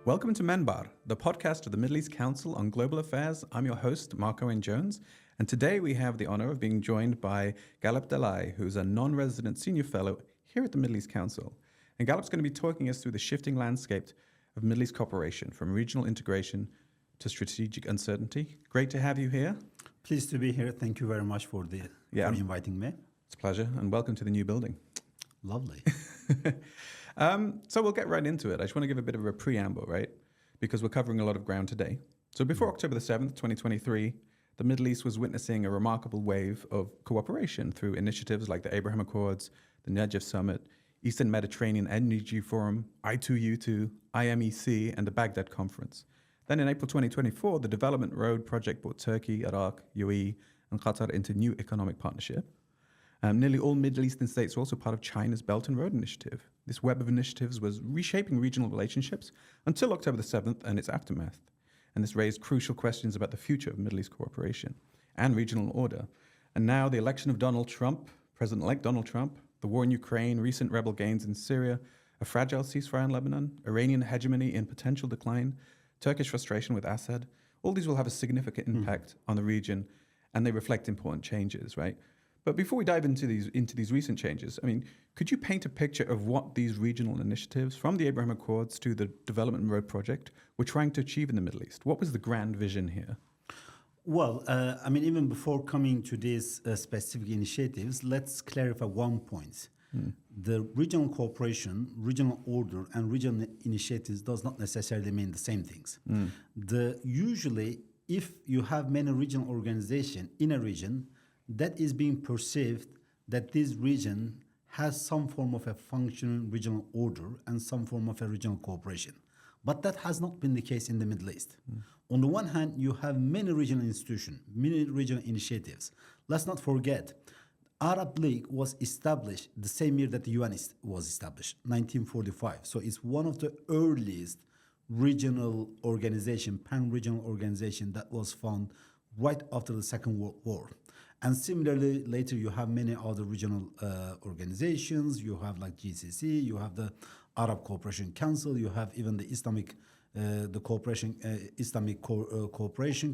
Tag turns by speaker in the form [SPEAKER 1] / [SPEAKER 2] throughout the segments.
[SPEAKER 1] Welcome to MEnbar, the podcast of the Middle East Council on Global Affairs. I'm your host, Marc Owen Jones, and today we have the honor of being joined by Galip Dalay, who's a non-resident senior fellow here at the Middle East Council. And Galip's going to be talking us through the shifting landscape of Middle East cooperation, from regional integration to strategic uncertainty. Great to have you here.
[SPEAKER 2] Pleased to be here. Thank you very much for inviting me.
[SPEAKER 1] It's a pleasure, and welcome to the new building.
[SPEAKER 2] Lovely.
[SPEAKER 1] So we'll get right into it. I just want to give a bit of a preamble, right? Because we're covering a lot of ground today. So before October the 7th, 2023, the Middle East was witnessing a remarkable wave of cooperation through initiatives like the Abraham Accords, the Najaf Summit, Eastern Mediterranean Energy Forum, I2U2, IMEC, and the Baghdad Conference. Then in April 2024, the Development Road Project brought Turkey, Iraq, UAE, and Qatar into new economic partnership. Nearly all Middle Eastern states were also part of China's Belt and Road Initiative. This web of initiatives was reshaping regional relationships until October the 7th and its aftermath. And this raised crucial questions about the future of Middle East cooperation and regional order. And now the election of Donald Trump, President-elect Donald Trump, the war in Ukraine, recent rebel gains in Syria, a fragile ceasefire in Lebanon, Iranian hegemony in potential decline, Turkish frustration with Assad, all these will have a significant impact on the region, and they reflect important changes, right? But before we dive into these recent changes, I mean, could you paint a picture of what these regional initiatives, from the Abraham Accords to the Development Road Project, were trying to achieve in the Middle East? What was the grand vision here?
[SPEAKER 2] Well, even before coming to these specific initiatives, let's clarify one point. The regional cooperation, regional order, and regional initiatives does not necessarily mean the same things. Usually, if you have many regional organizations in a region, that is being perceived that this region has some form of a functioning regional order and some form of a regional cooperation. But that has not been the case in the Middle East. On the one hand, you have many regional institutions, many regional initiatives. Let's not forget, Arab League was established the same year that the UN was established, 1945. So it's one of the earliest regional organization, pan-regional organization that was found right after the Second World War. And similarly, later you have many other regional organizations. You have like GCC, you have the Arab Cooperation Council, you have even the Islamic Cooperation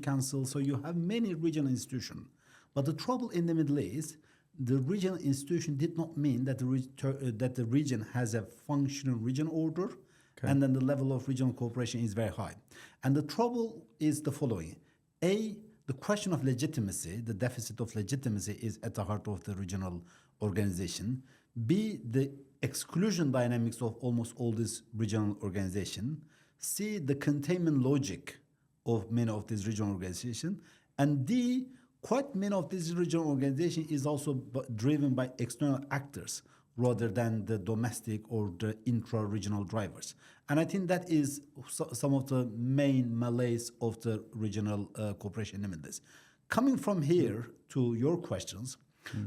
[SPEAKER 2] Council. So you have many regional institutions. But the trouble in the Middle East, the regional institution did not mean that the region has a functional regional order, and then the level of regional cooperation is very high. And the trouble is the following. The question of legitimacy, the deficit of legitimacy, is at the heart of the regional organization. B, the exclusion dynamics of almost all these regional organizations. C, the containment logic of many of these regional organizations. And D, quite many of these regional organizations is also driven by external actors rather than the domestic or the intra-regional drivers. And I think that is some of the main malaise of the regional cooperation in the Middle East. Coming from here to your questions,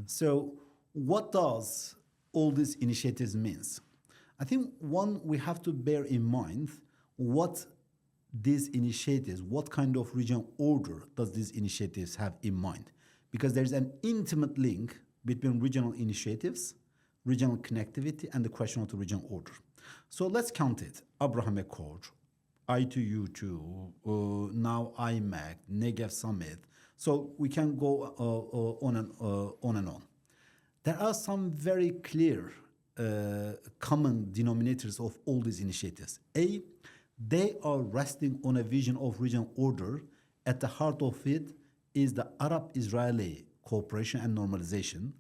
[SPEAKER 2] so what does all these initiatives means? I think one, we have to bear in mind what these initiatives, what kind of regional order does these initiatives have in mind? Because there's an intimate link between regional initiatives, regional connectivity, and the question of the regional order. So let's count it. Abraham Accord, I2U2, now IMEC, Negev Summit. So we can go on and on. There are some very clear common denominators of all these initiatives. They are resting on a vision of regional order. At the heart of it is the Arab-Israeli cooperation and normalization,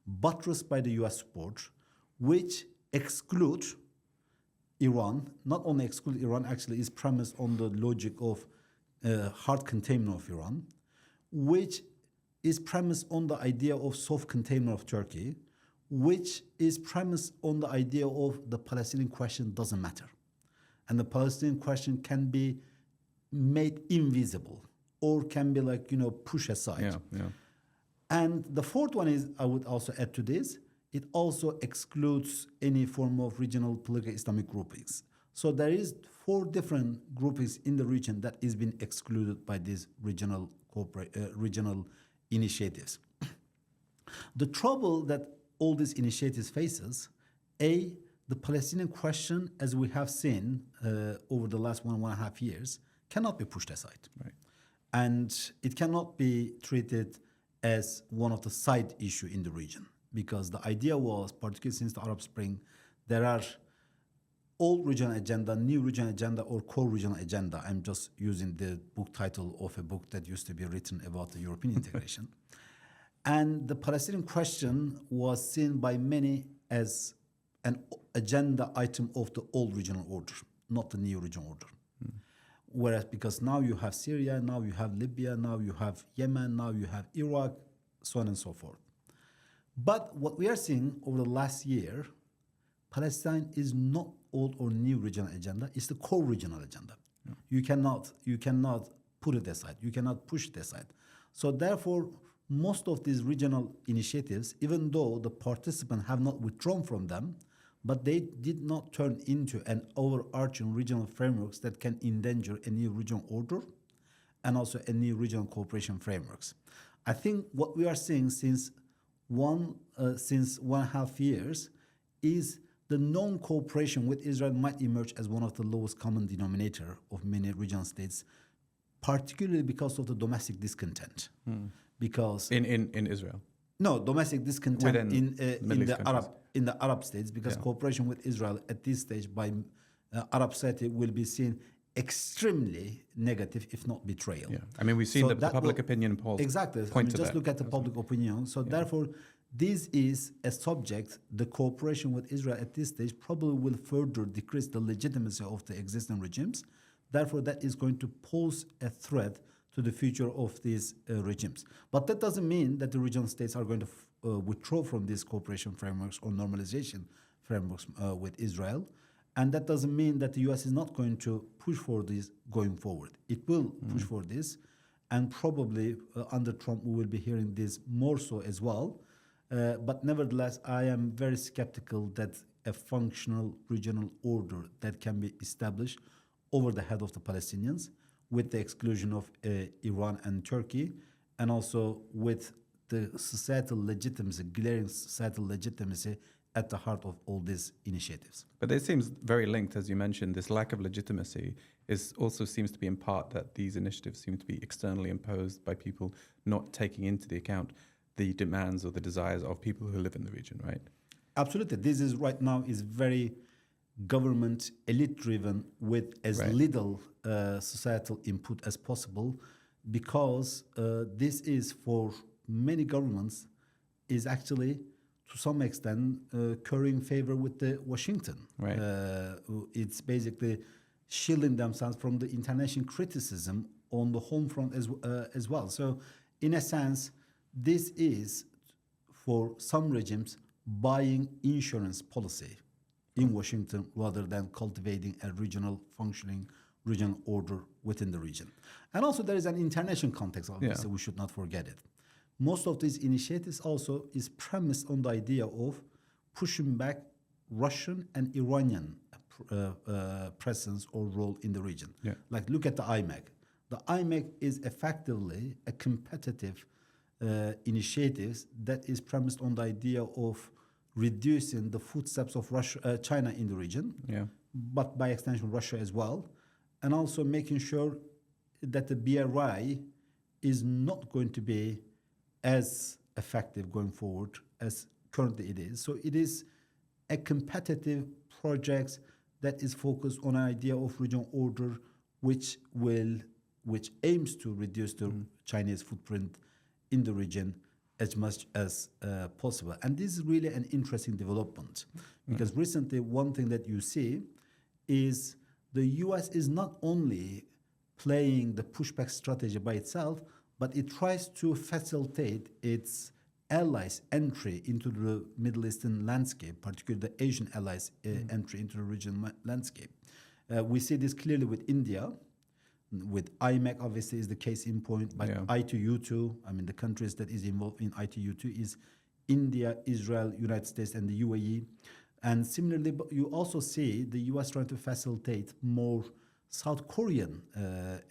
[SPEAKER 2] buttressed by the U.S. support, which excludes Iran. Not only exclude Iran, actually is premised on the logic of hard containment of Iran, which is premised on the idea of soft containment of Turkey, which is premised on the idea of the Palestinian question doesn't matter. And the Palestinian question can be made invisible or can be pushed aside.
[SPEAKER 1] Yeah.
[SPEAKER 2] And the fourth one is, I would also add to this, it also excludes any form of regional political Islamic groupings. So there is 4 different groupings in the region that is being excluded by these regional initiatives. The trouble that all these initiatives faces, the Palestinian question, as we have seen over the last 1.5 years, cannot be pushed aside.
[SPEAKER 1] Right.
[SPEAKER 2] And it cannot be treated as one of the side issue in the region, because the idea was, particularly since the Arab Spring, there are old regional agenda, new regional agenda, or core regional agenda. I'm just using the book title of a book that used to be written about the European integration. And the Palestinian question was seen by many as an agenda item of the old regional order, not the new regional order. Whereas, because now you have Syria, now you have Libya, now you have Yemen, now you have Iraq, so on and so forth. But what we are seeing over the last year, Palestine is not old or new regional agenda, it's the core regional agenda. Yeah. You cannot put it aside, you cannot push it aside. So therefore, most of these regional initiatives, even though the participants have not withdrawn from them, but they did not turn into an overarching regional frameworks that can endanger a new regional order and also a new regional cooperation frameworks. I think what we are seeing since 1.5 years is the non-cooperation with Israel might emerge as one of the lowest common denominator of many regional states, particularly because of the domestic discontent. Because
[SPEAKER 1] in Israel.
[SPEAKER 2] No, domestic discontent in the Arab states, because
[SPEAKER 1] Yeah.
[SPEAKER 2] cooperation with Israel at this stage by Arab society will be seen extremely negative, if not betrayal.
[SPEAKER 1] Yeah, I mean, we've seen
[SPEAKER 2] So
[SPEAKER 1] the
[SPEAKER 2] that
[SPEAKER 1] public
[SPEAKER 2] will-
[SPEAKER 1] opinion polls.
[SPEAKER 2] Exactly.
[SPEAKER 1] Point to
[SPEAKER 2] just
[SPEAKER 1] that.
[SPEAKER 2] look at the public opinion. So therefore, this is a subject. The cooperation with Israel at this stage probably will further decrease the legitimacy of the existing regimes. Therefore, that is going to pose a threat to the future of these regimes. But that doesn't mean that the regional states are going to withdraw from these cooperation frameworks or normalization frameworks with Israel. And that doesn't mean that the U.S. is not going to push for this going forward. It will push for this. And probably under Trump, we will be hearing this more so as well. But nevertheless, I am very skeptical that a functional regional order that can be established over the head of the Palestinians, with the exclusion of Iran and Turkey, and also with the societal legitimacy, glaring societal legitimacy at the heart of all these initiatives.
[SPEAKER 1] But it seems very linked, as you mentioned. This lack of legitimacy also seems to be in part that these initiatives seem to be externally imposed by people not taking into the account the demands or the desires of people who live in the region, right?
[SPEAKER 2] Absolutely. This is right now is very government elite driven with as
[SPEAKER 1] Right.
[SPEAKER 2] little societal input as possible, because this is for many governments is actually to some extent currying favor with the Washington.
[SPEAKER 1] Right.
[SPEAKER 2] It's basically shielding themselves from the international criticism on the home front as well. So in a sense, this is for some regimes buying insurance policy in Washington rather than cultivating a regional functioning regional order within the region. And also there is an international context, obviously, we should not forget it. Most of these initiatives also is premised on the idea of pushing back Russian and Iranian presence or role in the region.
[SPEAKER 1] Yeah.
[SPEAKER 2] Like look at the IMEC. The IMEC is effectively a competitive initiative that is premised on the idea of reducing the footsteps of China in the region, but by extension Russia as well, and also making sure that the BRI is not going to be as effective going forward as currently it is. So it is a competitive project that is focused on an idea of regional order, which aims to reduce the Chinese footprint in the region as much as possible. And this is really an interesting development, because recently one thing that you see is the US is not only playing the pushback strategy by itself, but it tries to facilitate its allies' entry into the Middle Eastern landscape, particularly the Asian allies' entry into the regional landscape. We see this clearly with India. With IMEC, obviously, is the case in point, but I2U2, I mean, the countries that is involved in I2U2 is India, Israel, United States, and the UAE. And similarly, but you also see the US trying to facilitate more South Korean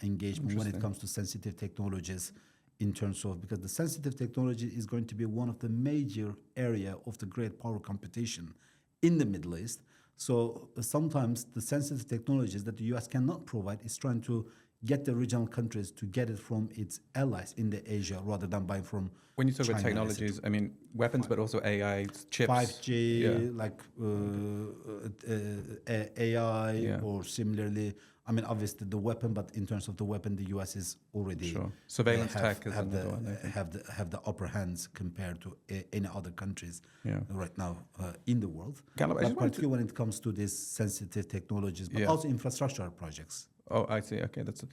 [SPEAKER 2] engagement when it comes to sensitive technologies, in terms of, because the sensitive technology is going to be one of the major area of the great power competition in the Middle East. So sometimes the sensitive technologies that the US cannot provide is trying to get the regional countries to get it from its allies in the Asia rather than buying from
[SPEAKER 1] When you talk
[SPEAKER 2] China,
[SPEAKER 1] about technologies, I mean weapons, but also AI, chips.
[SPEAKER 2] 5G,
[SPEAKER 1] Yeah.
[SPEAKER 2] like AI,
[SPEAKER 1] Yeah.
[SPEAKER 2] or similarly. I mean, obviously the weapon, but in terms of the weapon, the US is already
[SPEAKER 1] Sure. Surveillance
[SPEAKER 2] have,
[SPEAKER 1] tech is
[SPEAKER 2] have
[SPEAKER 1] another
[SPEAKER 2] the
[SPEAKER 1] one, I think.
[SPEAKER 2] have the upper hands compared to any other countries
[SPEAKER 1] Yeah.
[SPEAKER 2] right now in the world.
[SPEAKER 1] Galip, I
[SPEAKER 2] But
[SPEAKER 1] just wanted to.
[SPEAKER 2] particularly when it comes to these sensitive technologies, but
[SPEAKER 1] Yeah.
[SPEAKER 2] also infrastructure projects.
[SPEAKER 1] Oh, I see. Okay, that's.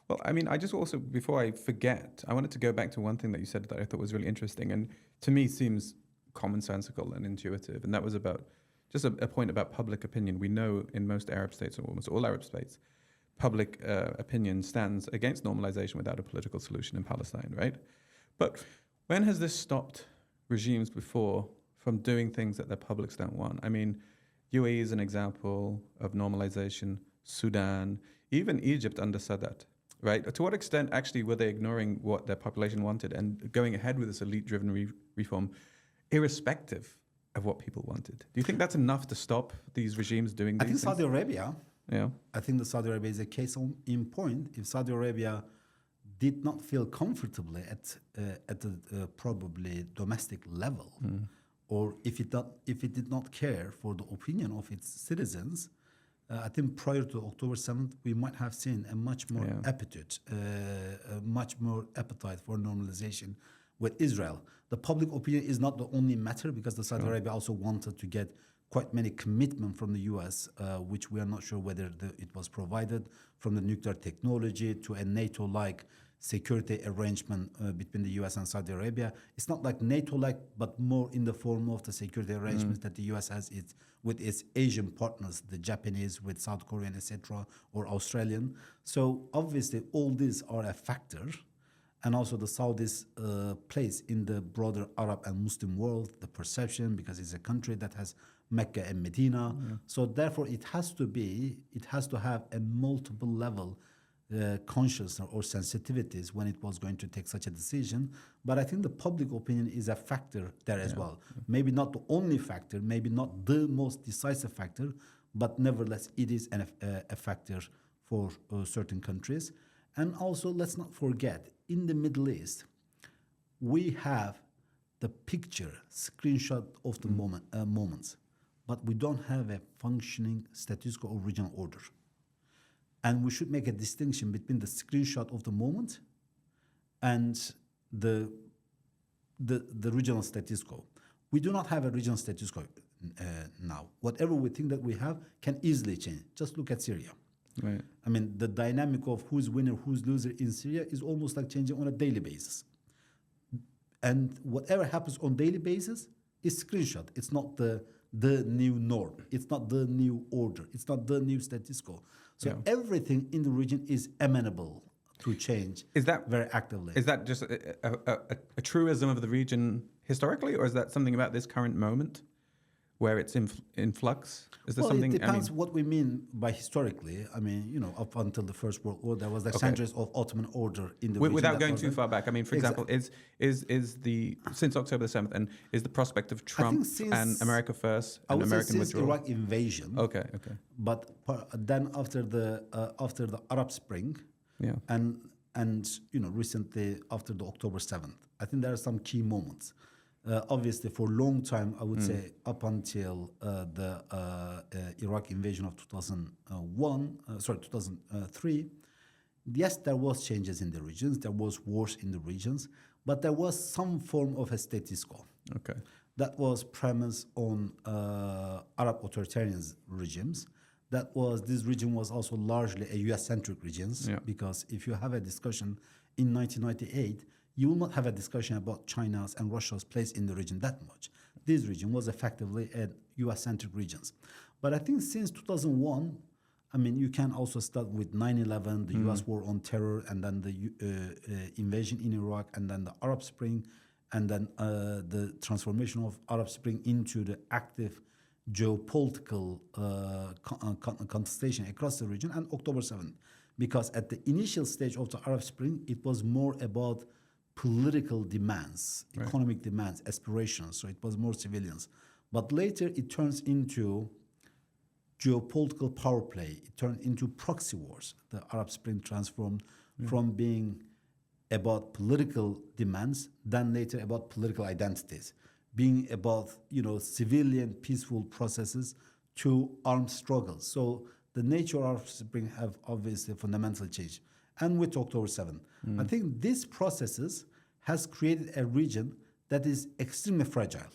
[SPEAKER 1] Well, I mean, I just also, before I forget, I wanted to go back to one thing that you said that I thought was really interesting, and to me seems commonsensical and intuitive, and that was about just a point about public opinion. We know in most Arab states, or almost all Arab states, public opinion stands against normalization without a political solution in Palestine, right? But when has this stopped regimes before from doing things that their publics don't want? I mean, UAE is an example of normalization, Sudan, even Egypt under Sadat, right? To what extent actually were they ignoring what their population wanted and going ahead with this elite-driven reform, irrespective of what people wanted? Do you think that's enough to stop these regimes doing
[SPEAKER 2] I
[SPEAKER 1] these
[SPEAKER 2] think
[SPEAKER 1] things?
[SPEAKER 2] Saudi Arabia.
[SPEAKER 1] Yeah.
[SPEAKER 2] I think that Saudi Arabia is a case in point. If Saudi Arabia did not feel comfortably at the probably domestic level, or if it did not care for the opinion of its citizens, I think prior to October 7th, we might have seen a much more appetite for normalization with Israel. The public opinion is not the only matter, because the Saudi Arabia also wanted to get quite many commitment from the US, which we are not sure whether it was provided, from the nuclear technology to a NATO-like security arrangement between the US and Saudi Arabia. It's not like NATO-like, but more in the form of the security arrangements that the US has with its Asian partners, the Japanese, with South Korean, etc., or Australian. So obviously all these are a factor. And also the Saudis' place in the broader Arab and Muslim world, the perception, because it's a country that has Mecca and Medina. So therefore it has to have a multiple level consciousness or sensitivities when it was going to take such a decision. But I think the public opinion is a factor there as well. Maybe not the only factor, maybe not the most decisive factor, but nevertheless it is a factor for certain countries. And also, let's not forget, in the Middle East, we have the picture, screenshot of the moments, but we don't have a functioning status quo or regional order. And we should make a distinction between the screenshot of the moment and the regional status quo. We do not have a regional status quo now. Whatever we think that we have can easily change. Just look at Syria.
[SPEAKER 1] Right.
[SPEAKER 2] I mean, the dynamic of who's winner, who's loser in Syria is almost like changing on a daily basis. And whatever happens on daily basis is screenshot. It's not the new norm. It's not the new order. It's not the new status quo. So everything in the region is amenable to change.
[SPEAKER 1] Is that
[SPEAKER 2] very actively?
[SPEAKER 1] Is that just a truism of the region historically, or is that something about this current moment where it's in flux? Is there something?
[SPEAKER 2] It depends what we mean by historically. I mean, up until the First World War, there was like centuries of Ottoman order in the region.
[SPEAKER 1] Without going too far back, I mean, for example, is since October the 7th, and is the prospect of Trump and America first and American withdrawal?
[SPEAKER 2] Iraq invasion.
[SPEAKER 1] Okay.
[SPEAKER 2] But then after the Arab Spring, and recently after the October 7th, I think there are some key moments. Obviously, for a long time, I would say up until the Iraq invasion of 2003, yes, there was changes in the regions, there was wars in the regions, but there was some form of a status quo.
[SPEAKER 1] Okay.
[SPEAKER 2] That was premised on Arab authoritarian regimes. This region was also largely a US-centric regions, because if you have a discussion in 1998, you will not have a discussion about China's and Russia's place in the region that much. This region was effectively a US-centric regions. But I think since 2001, I mean, you can also start with 9/11, the US war on terror, and then the invasion in Iraq, and then the Arab Spring, and then the transformation of Arab Spring into the active geopolitical contestation across the region, and October 7th. Because at the initial stage of the Arab Spring, it was more about political demands, economic demands, aspirations. So it was more civilians. But later it turns into geopolitical power play. It turned into proxy wars. The Arab Spring transformed from being about political demands, then later about political identities, being about civilian peaceful processes to armed struggles. So the nature of Arab Spring have obviously fundamentally changed. And with October 7, I think these processes has created a region that is extremely fragile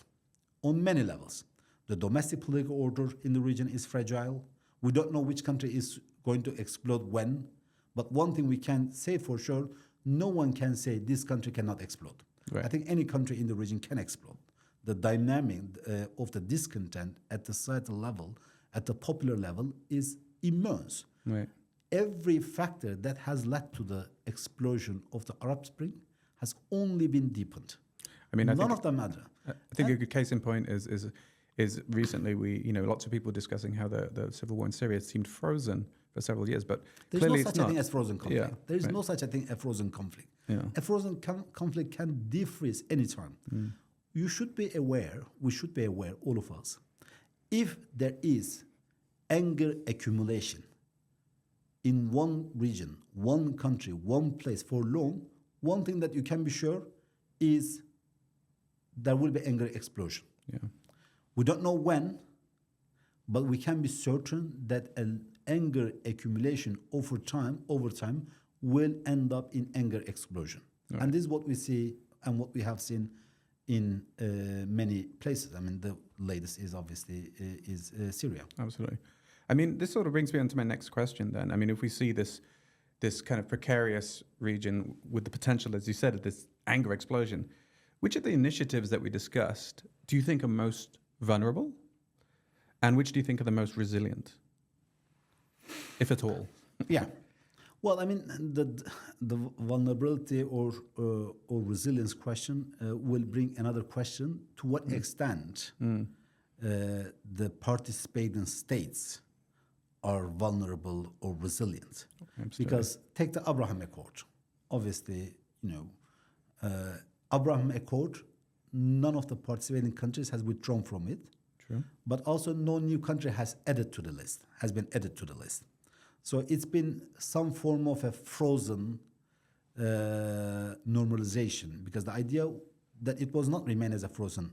[SPEAKER 2] on many levels. The domestic political order in the region is fragile. We don't know which country is going to explode when. But one thing we can say for sure, no one can say this country cannot explode.
[SPEAKER 1] Right.
[SPEAKER 2] I think any country in the region can explode. The dynamic of the discontent at the societal level, at the popular level, is immense.
[SPEAKER 1] Right.
[SPEAKER 2] Every factor that has led to the explosion of the Arab Spring has only been deepened.
[SPEAKER 1] I mean,
[SPEAKER 2] None of them matter.
[SPEAKER 1] I think a good case in point is recently lots of people discussing how the civil war in Syria seemed frozen for several years, but
[SPEAKER 2] There's
[SPEAKER 1] clearly
[SPEAKER 2] no such
[SPEAKER 1] it's
[SPEAKER 2] a
[SPEAKER 1] not.
[SPEAKER 2] thing as frozen conflict.
[SPEAKER 1] Yeah,
[SPEAKER 2] There is
[SPEAKER 1] right.
[SPEAKER 2] no such a thing as frozen conflict.
[SPEAKER 1] Yeah.
[SPEAKER 2] A frozen conflict can defreeze anytime. You should be aware, we should be aware, all of us, if there is anger accumulation in one region, one country, one place for long, one thing that you can be sure is there will be anger explosion.
[SPEAKER 1] Yeah.
[SPEAKER 2] We don't know when, but we can be certain that an anger accumulation over time will end up in anger explosion.
[SPEAKER 1] Right.
[SPEAKER 2] And this is what we see and what we have seen in many places. I mean, the latest is obviously Syria.
[SPEAKER 1] Absolutely. I mean, this sort of brings me on to my next question then. I mean, if we see this kind of precarious region with the potential, as you said, of this anger explosion, which of the initiatives that we discussed do you think are most vulnerable? And which do you think are the most resilient, if at all?
[SPEAKER 2] Yeah. Well, I mean, the vulnerability or resilience question will bring another question: to what extent the participating states are vulnerable or resilient?
[SPEAKER 1] Absolutely.
[SPEAKER 2] Because take the Abraham Accord. Obviously, Abraham Accord, none of the participating countries has withdrawn from it.
[SPEAKER 1] True.
[SPEAKER 2] But also no new country has been added to the list. So it's been some form of a frozen normalization, because the idea that it was not remain as a frozen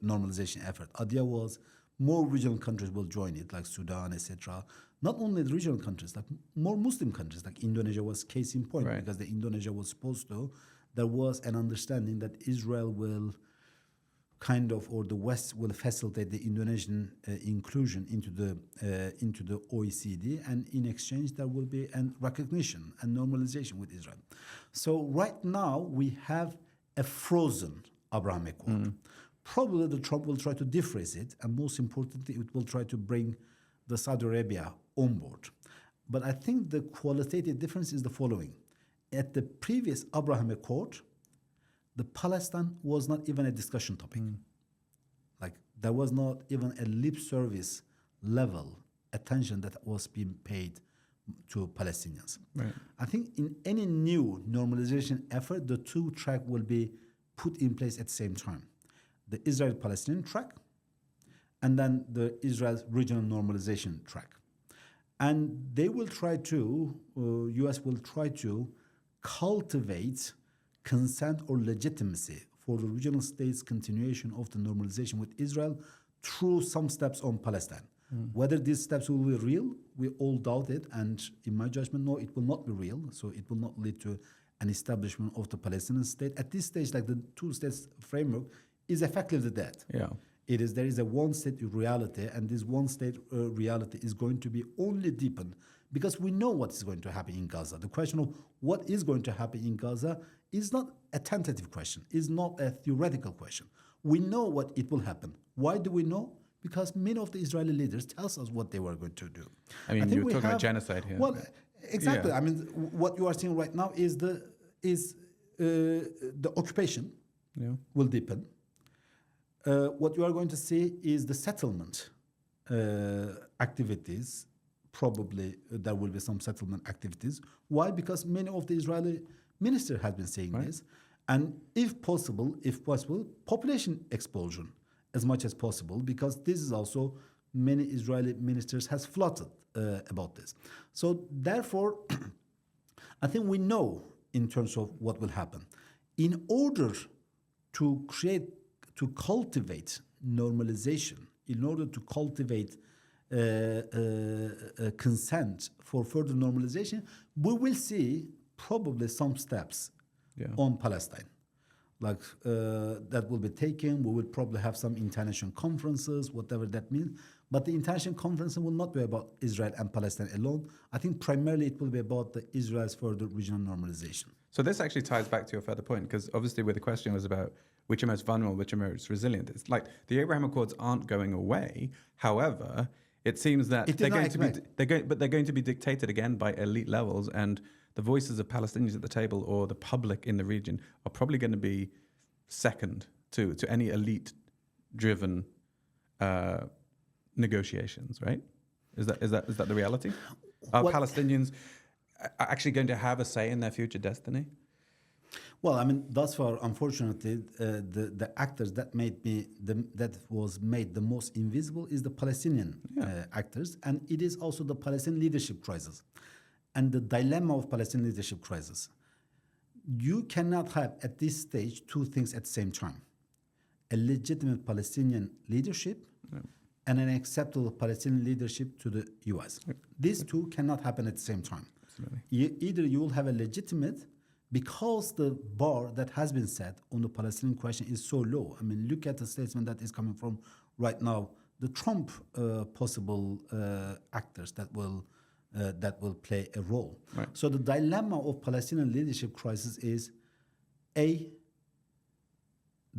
[SPEAKER 2] normalization effort. Idea was more regional countries will join it, like Sudan, etc. Not only the regional countries, like more Muslim countries, like Indonesia was case in point,
[SPEAKER 1] Right.
[SPEAKER 2] because the Indonesia was supposed to. There was an understanding that Israel will or the West will facilitate the Indonesian inclusion into the OECD, and in exchange there will be a recognition and normalization with Israel. So right now we have a frozen Abraham Accord. Probably the Trump will try to defreeze it, and most importantly, it will try to bring the Saudi Arabia on board. But I think the qualitative difference is the following: at the previous Abraham Accord, the Palestine was not even a discussion topic. Like there was not even a lip service level attention that was being paid to Palestinians.
[SPEAKER 1] Right.
[SPEAKER 2] I think in any new normalization effort, the two track will be put in place at the same time: the Israel-Palestinian track, and then the Israel regional normalization track. And they will try to, U.S. will try to cultivate consent or legitimacy for the regional states' continuation of the normalization with Israel through some steps on Palestine. Whether these steps will be real, we all doubt it, and in my judgment, no, it will not be real, so it will not lead to an establishment of the Palestinian state. At this stage, like the two-states framework is effectively dead.
[SPEAKER 1] Yeah.
[SPEAKER 2] There is a one-state reality, and this one-state reality is going to be only deepened because we know what is going to happen in Gaza. The question of what is going to happen in Gaza is not a tentative question, is not a theoretical question. We know what it will happen. Why do we know? Because many of the Israeli leaders tell us what they were going to do.
[SPEAKER 1] I mean,
[SPEAKER 2] think
[SPEAKER 1] you're
[SPEAKER 2] we
[SPEAKER 1] talking about
[SPEAKER 2] have-
[SPEAKER 1] genocide here.
[SPEAKER 2] Well, exactly.
[SPEAKER 1] Yeah.
[SPEAKER 2] I mean, what you are seeing right now is the occupation
[SPEAKER 1] Yeah.
[SPEAKER 2] will deepen. What you are going to see is the settlement activities. Probably there will be some settlement activities. Why? Because many of the Israeli ministers have been saying
[SPEAKER 1] Right.
[SPEAKER 2] this. And if possible, population explosion as much as possible, because this is also many Israeli ministers has floated about this. So therefore, I think we know in terms of what will happen. In order to cultivate normalization, in order to cultivate consent for further normalization, we will see probably some steps on Palestine. Like that will be taken. We will probably have some international conferences, whatever that means. But the international conference will not be about Israel and Palestine alone. I think primarily it will be about the Israel's further regional normalization.
[SPEAKER 1] So this actually ties back to your further point, because obviously where the question was about which are most vulnerable, which are most resilient. It's like the Abraham Accords aren't going away. However, it seems that they're going to be dictated again by elite levels, and the voices of Palestinians at the table or the public in the region are probably going to be second to any elite-driven negotiations. Right? Is that the reality? Are Palestinians actually going to have a say in their future destiny?
[SPEAKER 2] Well, I mean, thus far, unfortunately, the actors that was made the most invisible is the Palestinian actors, and it is also the Palestinian leadership crisis, and the dilemma of Palestinian leadership crisis. You cannot have at this stage two things at the same time: a legitimate Palestinian leadership and an acceptable Palestinian leadership to the U.S. These two cannot happen at the same time. Either you will have a legitimate, because the bar that has been set on the Palestinian question is so low. I mean, look at the statement that is coming from right now, the Trump possible actors that will play a role. Right. So the dilemma of Palestinian leadership crisis is the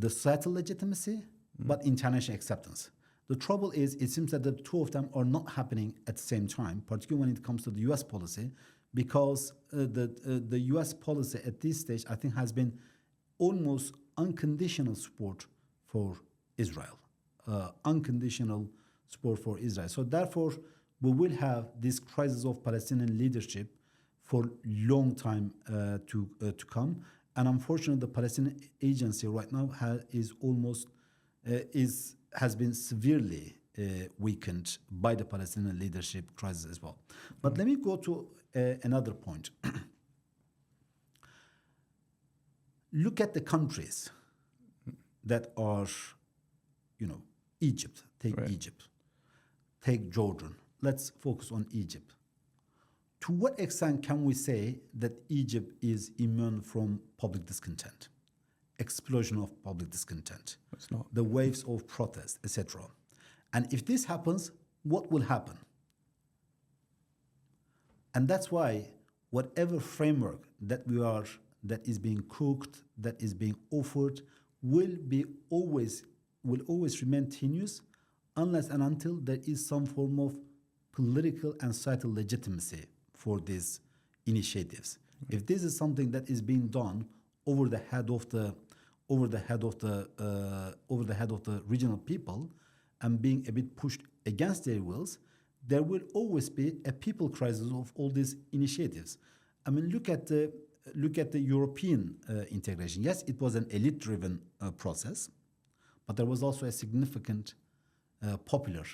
[SPEAKER 2] societal legitimacy, but international acceptance. The trouble is, it seems that the two of them are not happening at the same time, particularly when it comes to the U.S. policy, because the U.S. policy at this stage, I think, has been almost unconditional support for Israel. Unconditional support for Israel. So therefore, we will have this crisis of Palestinian leadership for long time to come. And unfortunately, the Palestinian agency right now has been severely weakened by the Palestinian leadership crisis as well. But let me go to another point. Look at the countries that are, Egypt. Take Egypt. Take Jordan. Let's focus on Egypt. To what extent can we say that Egypt is immune from public discontent? Explosion of public discontent, the waves of protest, etc. And if this happens, what will happen? And that's why whatever framework that is being cooked, that is being offered, will always remain tenuous unless and until there is some form of political and societal legitimacy for these initiatives. Mm-hmm. If this is something that is being done over the head of the regional people and being a bit pushed against their wills, there will always be a people crisis of all these initiatives. I mean, look at the European integration. Yes, it was an elite-driven process, but there was also a significant popular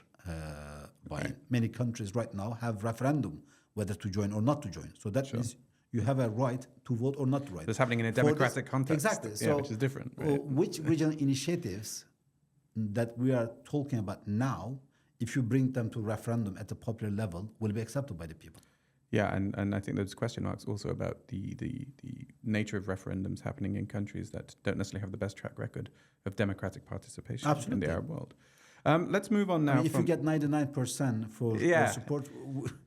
[SPEAKER 2] buy-in. Many countries right now have referendum whether to join or not to join. So that means you have a right to vote or not to vote.
[SPEAKER 1] It's happening in a democratic context.
[SPEAKER 2] Exactly.
[SPEAKER 1] So, which is different. Right?
[SPEAKER 2] Which regional initiatives that we are talking about now, if you bring them to referendum at the popular level, will be accepted by the people?
[SPEAKER 1] Yeah, and I think there's question marks also about the nature of referendums happening in countries that don't necessarily have the best track record of democratic participation in the Arab world. Let's move on now.
[SPEAKER 2] I mean, if you get 99% for support...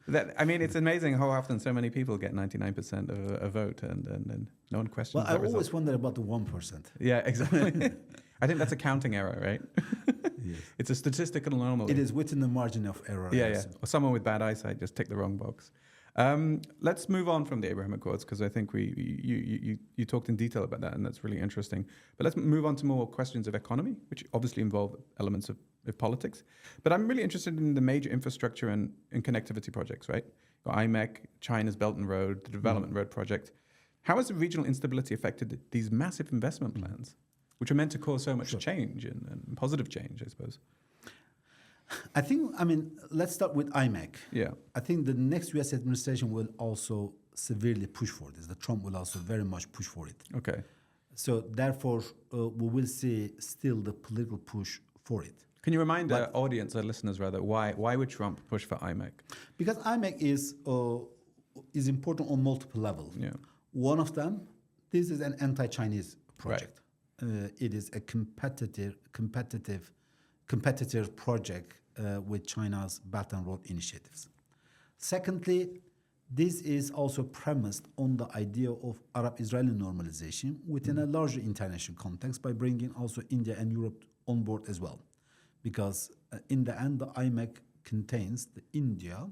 [SPEAKER 1] it's amazing how often so many people get 99% of a vote and no one questions that result.
[SPEAKER 2] I always wonder about the 1%.
[SPEAKER 1] Yeah, exactly. I think that's a counting error, right?
[SPEAKER 2] Yes.
[SPEAKER 1] It's a statistical anomaly.
[SPEAKER 2] It is within the margin of error.
[SPEAKER 1] Yeah. Or someone with bad eyesight just ticked the wrong box. Let's move on from the Abraham Accords, because I think you talked in detail about that, and that's really interesting. But let's move on to more questions of economy, which obviously involve elements of politics. But I'm really interested in the major infrastructure and connectivity projects, right? IMEC, China's Belt and Road, the Development Road Project. How has the regional instability affected these massive investment plans, which are meant to cause so much change and positive change, I suppose?
[SPEAKER 2] I think, let's start with IMEC.
[SPEAKER 1] Yeah.
[SPEAKER 2] I think the next U.S. administration will also severely push for this. The Trump will also very much push for it.
[SPEAKER 1] Okay.
[SPEAKER 2] So therefore, we will see still the political push for it.
[SPEAKER 1] Can you remind our audience, our listeners rather, why would Trump push for IMEC?
[SPEAKER 2] Because IMEC is important on multiple levels.
[SPEAKER 1] Yeah.
[SPEAKER 2] One of them, this is an anti-Chinese project. It is a competitive project with China's Belt and Road initiatives. Secondly, this is also premised on the idea of Arab-Israeli normalization within a larger international context by bringing also India and Europe on board as well. Because in the end, the IMEC contains the India,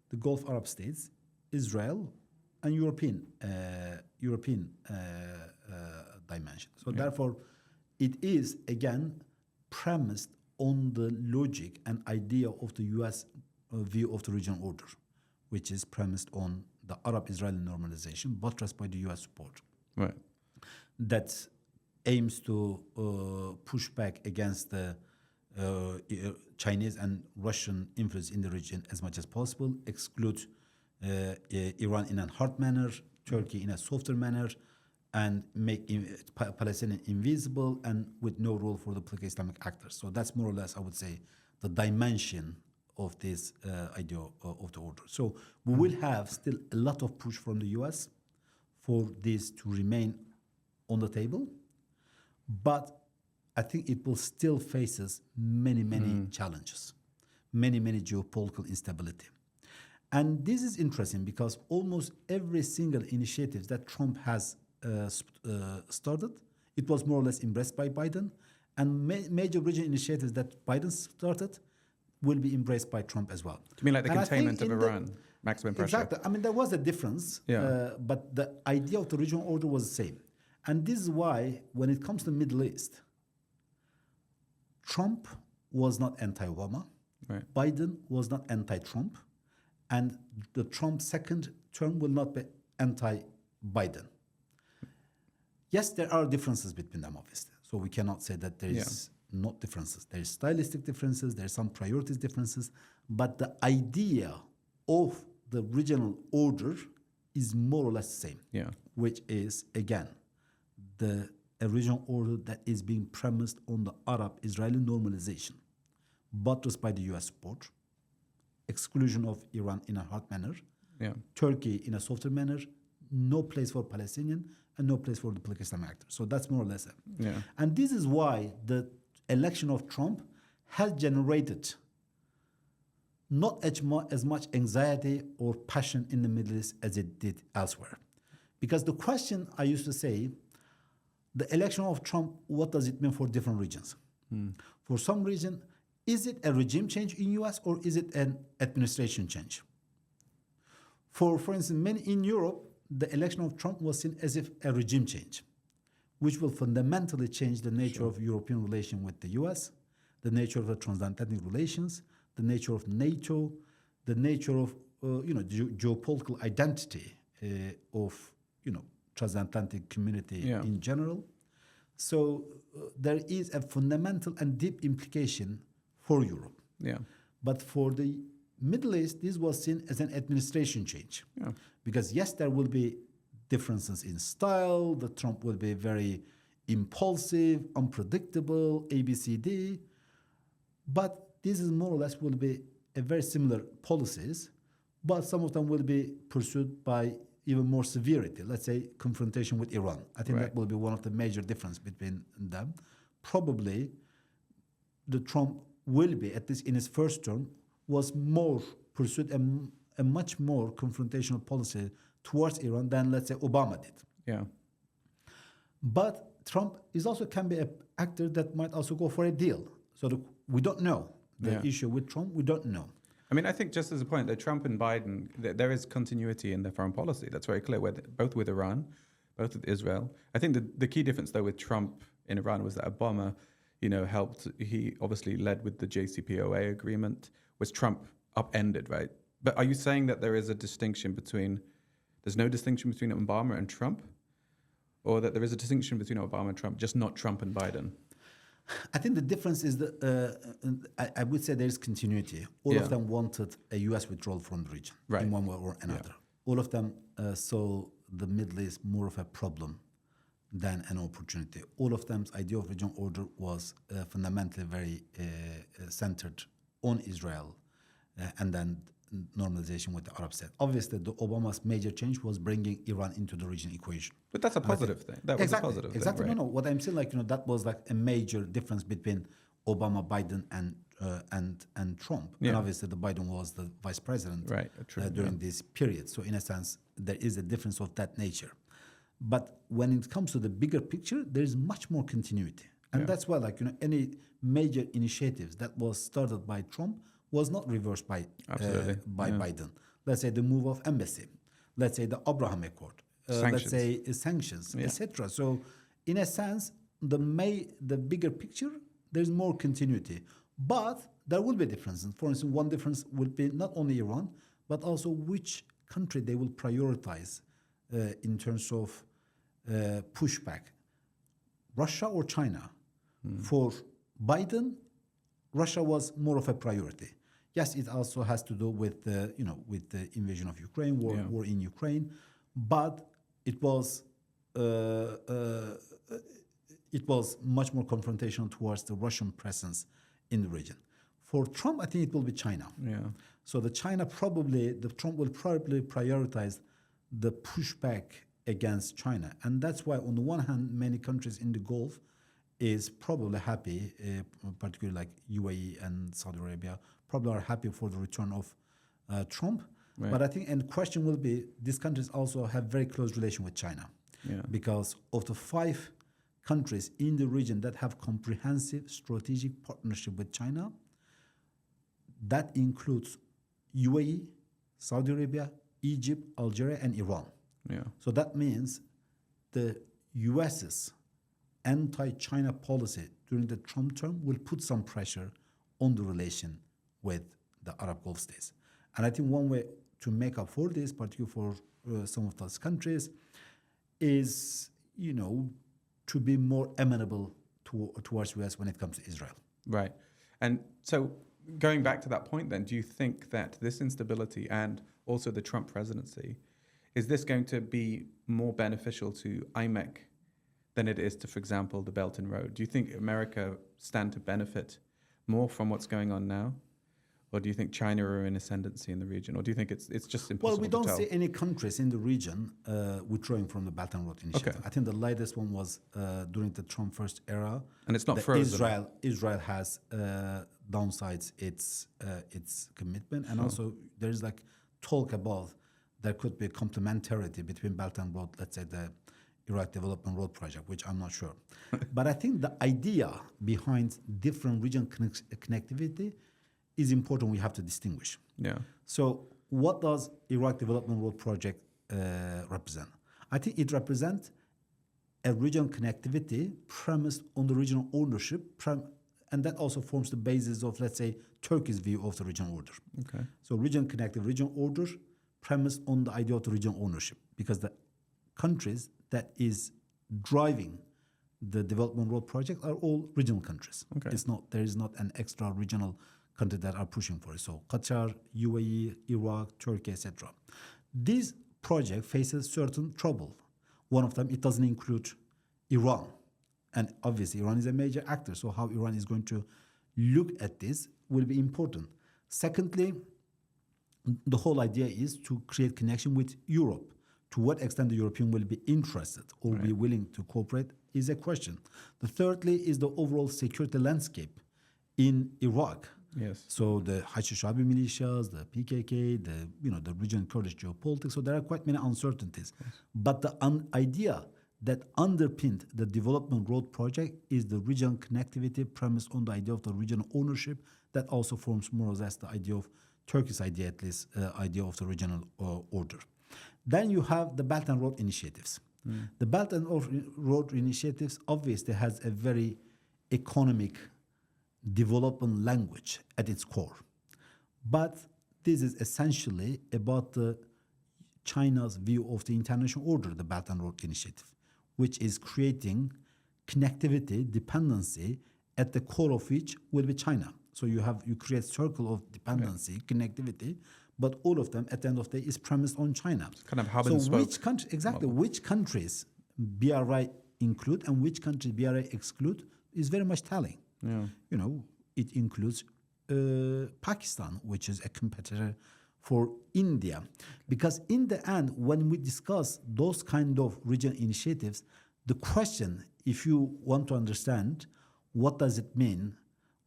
[SPEAKER 2] the Gulf Arab states, Israel, and European dimension. So therefore, it is again premised on the logic and idea of the U.S. View of the regional order, which is premised on the Arab-Israeli normalization, buttressed by the U.S. support.
[SPEAKER 1] Right.
[SPEAKER 2] That aims to push back against the Chinese and Russian influence in the region as much as possible, exclude Iran in a hard manner, Turkey in a softer manner, and make Palestinian invisible and with no role for the political Islamic actors. So that's more or less, I would say, the dimension of this idea of the order. So we will have still a lot of push from the US for this to remain on the table, but I think it will still faces many challenges, many geopolitical instability. And this is interesting because almost every single initiative that Trump has started, it was more or less embraced by Biden, and major regional initiatives that Biden started will be embraced by Trump as well.
[SPEAKER 1] Do you mean like the
[SPEAKER 2] And
[SPEAKER 1] containment of Iran, maximum pressure?
[SPEAKER 2] Exactly. There was a difference, but the idea of the regional order was the same. And this is why, when it comes to the Middle East, Trump was not anti-Obama, Biden was not anti-Trump, and the Trump second term will not be anti-Biden. Yes, there are differences between them, obviously. So we cannot say that there is not differences. There is stylistic differences, there are some priorities differences, but the idea of the regional order is more or less the same, which is, again, a regional order that is being premised on the Arab-Israeli normalization, buttressed by the U.S. support, exclusion of Iran in a hard manner, Turkey in a softer manner, no place for Palestinian, and no place for the political Islamic actors. So that's more or less it. And this is why the election of Trump has generated not as much anxiety or passion in the Middle East as it did elsewhere. Because the question I used to say, the election of Trump, what does it mean for different regions? For some reason, is it a regime change in US or is it an administration change? For instance, many in Europe, the election of Trump was seen as if a regime change, which will fundamentally change the nature of European relation with the US, the nature of the transatlantic relations, the nature of NATO, the nature of geopolitical identity of transatlantic community in general. So there is a fundamental and deep implication for Europe. But for the Middle East, this was seen as an administration change. Because yes, there will be differences in style, the Trump will be very impulsive, unpredictable, ABCD, but this is more or less will be a very similar policies, but some of them will be pursued by even more severity. Let's say confrontation with Iran. I think that will be one of the major differences between them. Probably the Trump will be, at least in his first term, was more pursued a much more confrontational policy towards Iran than, let's say, Obama did. But Trump is also can be an actor that might also go for a deal. So we don't know. The issue with Trump, we don't know.
[SPEAKER 1] I mean, I think just as a point that Trump and Biden, there is continuity in their foreign policy. That's very clear, both with Iran, both with Israel. I think the key difference, though, with Trump in Iran was that Obama, helped. He obviously led with the JCPOA agreement, which Trump upended, right? But are you saying that there is a distinction there's no distinction between Obama and Trump? Or that there is a distinction between Obama and Trump, just not Trump and Biden?
[SPEAKER 2] I think the difference is that I would say there is continuity. All
[SPEAKER 1] Yeah.
[SPEAKER 2] of them wanted a U.S. withdrawal from the region
[SPEAKER 1] Right.
[SPEAKER 2] in one way or another. All of them saw the Middle East more of a problem than an opportunity. All of them's idea of regional order was fundamentally very centered on Israel and then normalization with the Arab state. Obviously, the Obama's major change was bringing Iran into the region equation.
[SPEAKER 1] But that's a positive thing. That was a positive thing,
[SPEAKER 2] Exactly.
[SPEAKER 1] right?
[SPEAKER 2] No. What I'm saying, that was like a major difference between Obama, Biden, and Trump.
[SPEAKER 1] Yeah.
[SPEAKER 2] And obviously, the Biden was the vice president
[SPEAKER 1] Right, true,
[SPEAKER 2] during this period. So in a sense, there is a difference of that nature. But when it comes to the bigger picture, there is much more continuity, and that's why, any major initiatives that was started by Trump was not reversed by Biden. Let's say the move of embassy, let's say the Abraham Accord, let's say sanctions, etc. So, in a sense, the bigger picture, there's more continuity, but there will be differences. For instance, one difference will be not only Iran, but also which country they will prioritize in terms of pushback, Russia or China. For Biden, Russia was more of a priority. Yes, it also has to do with the invasion of Ukraine, war in Ukraine, but it was much more confrontational towards the Russian presence in the region. For Trump, I think it will be China.
[SPEAKER 1] Yeah.
[SPEAKER 2] So Trump will probably prioritize the pushback against China. And that's why, on the one hand, many countries in the Gulf is probably happy, particularly like UAE and Saudi Arabia, probably are happy for the return of Trump.
[SPEAKER 1] Right.
[SPEAKER 2] But I think, and the question will be, these countries also have very close relation with China.
[SPEAKER 1] Yeah.
[SPEAKER 2] Because of the 5 countries in the region that have comprehensive strategic partnership with China, that includes UAE, Saudi Arabia, Egypt, Algeria, and Iran.
[SPEAKER 1] Yeah.
[SPEAKER 2] So that means the US's anti-China policy during the Trump term will put some pressure on the relation with the Arab Gulf states. And I think one way to make up for this, particularly for some of those countries, is, to be more amenable towards US when it comes to Israel.
[SPEAKER 1] Right. And so going back to that point then, do you think that this instability and also the Trump presidency, is this going to be more beneficial to IMEC than it is to, for example, the Belt and Road? Do you think America stand to benefit more from what's going on now? Or do you think China are in ascendancy in the region? Or do you think it's just impossible
[SPEAKER 2] Well, we don't
[SPEAKER 1] to tell?
[SPEAKER 2] see any countries in the region withdrawing from the Belt and Road Initiative.
[SPEAKER 1] Okay.
[SPEAKER 2] I think the latest one was during the Trump first era.
[SPEAKER 1] And it's not
[SPEAKER 2] that
[SPEAKER 1] frozen.
[SPEAKER 2] Israel has downsides its commitment, and also there is talk about there could be complementarity between Belt and Road, let's say the Iraq Development Road Project, which I'm not sure. But I think the idea behind different region connectivity is important. We have to distinguish.
[SPEAKER 1] Yeah.
[SPEAKER 2] So what does Iraq Development Road Project represent? I think it represents a regional connectivity premised on the regional ownership, and that also forms the basis of, let's say, Turkey's view of the regional order.
[SPEAKER 1] Okay.
[SPEAKER 2] So region connected, regional order premised on the idea of the regional ownership, because the countries that is driving the development road project are all regional countries.
[SPEAKER 1] Okay.
[SPEAKER 2] There is not an extra regional country that are pushing for it. So Qatar, UAE, Iraq, Turkey, etc. This project faces certain trouble. One of them, it doesn't include Iran. And obviously, Iran is a major actor. So how Iran is going to look at this will be important. Secondly, the whole idea is to create connection with Europe. To what extent the European will be interested or be willing to cooperate is a question. The thirdly is the overall security landscape in Iraq.
[SPEAKER 1] Yes.
[SPEAKER 2] So the Hashi-Shabi militias, the PKK, the regional Kurdish geopolitics. So there are quite many uncertainties. Yes. But the idea that underpinned the development road project is the regional connectivity premised on the idea of the regional ownership. That also forms more or less the idea of Turkey's idea, at least idea of the regional order. Then you have the Belt and Road initiatives. The Belt and Road initiatives obviously has a very economic development language at its core. But this is essentially about China's view of the international order, the Belt and Road Initiative, which is creating connectivity, dependency, at the core of which will be China. So you create circle of dependency, connectivity, but all of them at the end of the day is premised on China.
[SPEAKER 1] It's kind of hub
[SPEAKER 2] So
[SPEAKER 1] and spoke.
[SPEAKER 2] which country exactly which countries BRI include and which countries BRI exclude is very much telling.
[SPEAKER 1] Yeah.
[SPEAKER 2] You know, it includes Pakistan, which is a competitor for India. Because in the end, when we discuss those kind of regional initiatives, the question, if you want to understand what does it mean,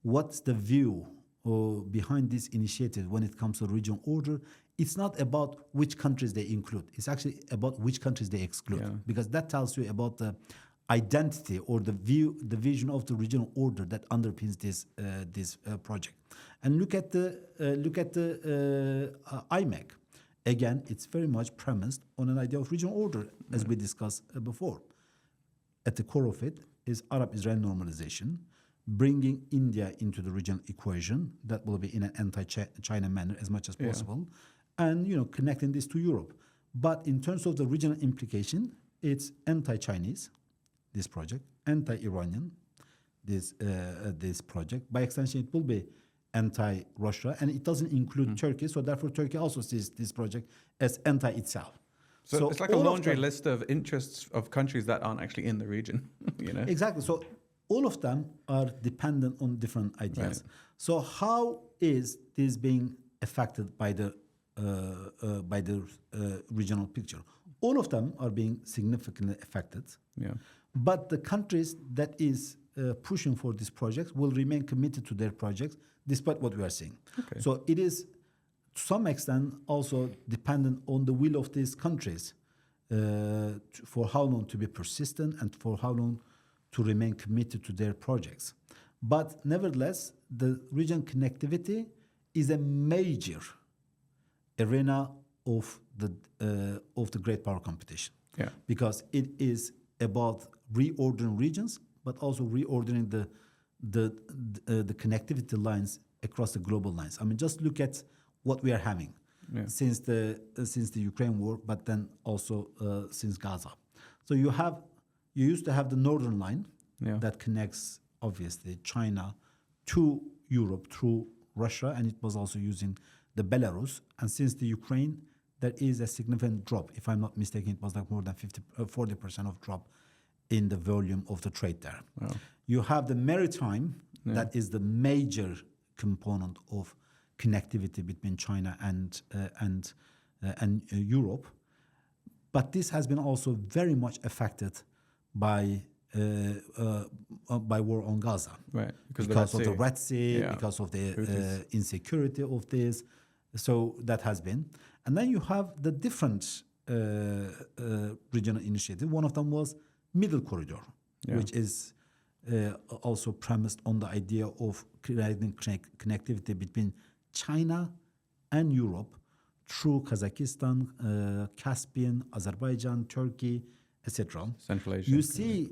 [SPEAKER 2] what's the view behind this initiative when it comes to regional order, it's not about which countries they include. It's actually about which countries they exclude.
[SPEAKER 1] Yeah.
[SPEAKER 2] Because that tells you about the identity or the view, the vision of the regional order that underpins this project. And look at the IMEC. Again, it's very much premised on an idea of regional order, as we discussed before. At the core of it is Arab-Israel normalization, bringing India into the regional equation. That will be in an anti-China manner as much as possible, and connecting this to Europe. But in terms of the regional implication, it's anti-Chinese, this project, anti-Iranian, this project. By extension, it will be anti-Russia, and it doesn't include Turkey. So therefore, Turkey also sees this project as anti-itself.
[SPEAKER 1] So it's like a laundry list of interests of countries that aren't actually in the region,
[SPEAKER 2] Exactly. So all of them are dependent on different ideas. Right. So how is this being affected by the regional picture? All of them are being significantly affected. Yeah. But the countries that is pushing for these projects will remain committed to their projects despite what we are seeing. Okay. So it is to some extent also dependent on the will of these countries for how long to be persistent and for how long to remain committed to their projects. But nevertheless, the region connectivity is a major arena of the great power competition. Yeah. Because it is about reordering regions, but also reordering the connectivity lines across the global lines. I mean, just look at what we are having since the Ukraine war, but then also since Gaza. So you used to have the northern line that connects obviously China to Europe through Russia, and it was also using the Belarus. And since the Ukraine, there is a significant drop. If I'm not mistaken, it was like more than 40% of drop in the volume of the trade there. Wow. You have the maritime, that is the major component of connectivity between China and Europe. But this has been also very much affected by war on Gaza, right? Because of the Red Sea, because of the insecurity of this. So that has been. And then you have the different regional initiative. One of them was Middle Corridor, which is also premised on the idea of creating connectivity between China and Europe through Kazakhstan, Caspian, Azerbaijan, Turkey, etc.
[SPEAKER 1] Central Asia.
[SPEAKER 2] You see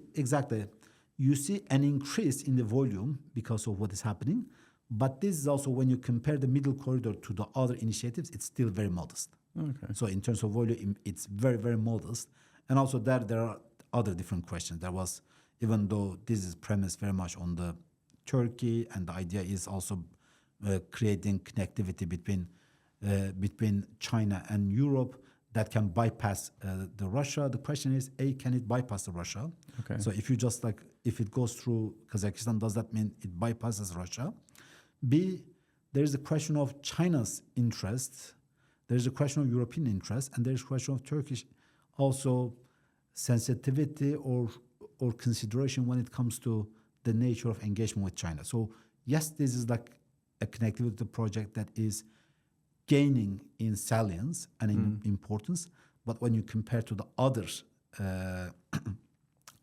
[SPEAKER 2] you see an increase in the volume because of what is happening, but this is also when you compare the Middle Corridor to the other initiatives, it's still very modest. Okay. So in terms of volume, it's very, very modest. And also there are other different questions. There was, even though this is premised very much on the Turkey, and the idea is also creating connectivity between China and Europe that can bypass the Russia. The question is, A, can it bypass the Russia? Okay. So if you just if it goes through Kazakhstan, does that mean it bypasses Russia? B, there is a question of China's interest. There is a question of European interest, and there is a question of Turkish also sensitivity or consideration when it comes to the nature of engagement with China. So yes, this is like a connectivity project that is gaining in salience and in importance, but when you compare to the others,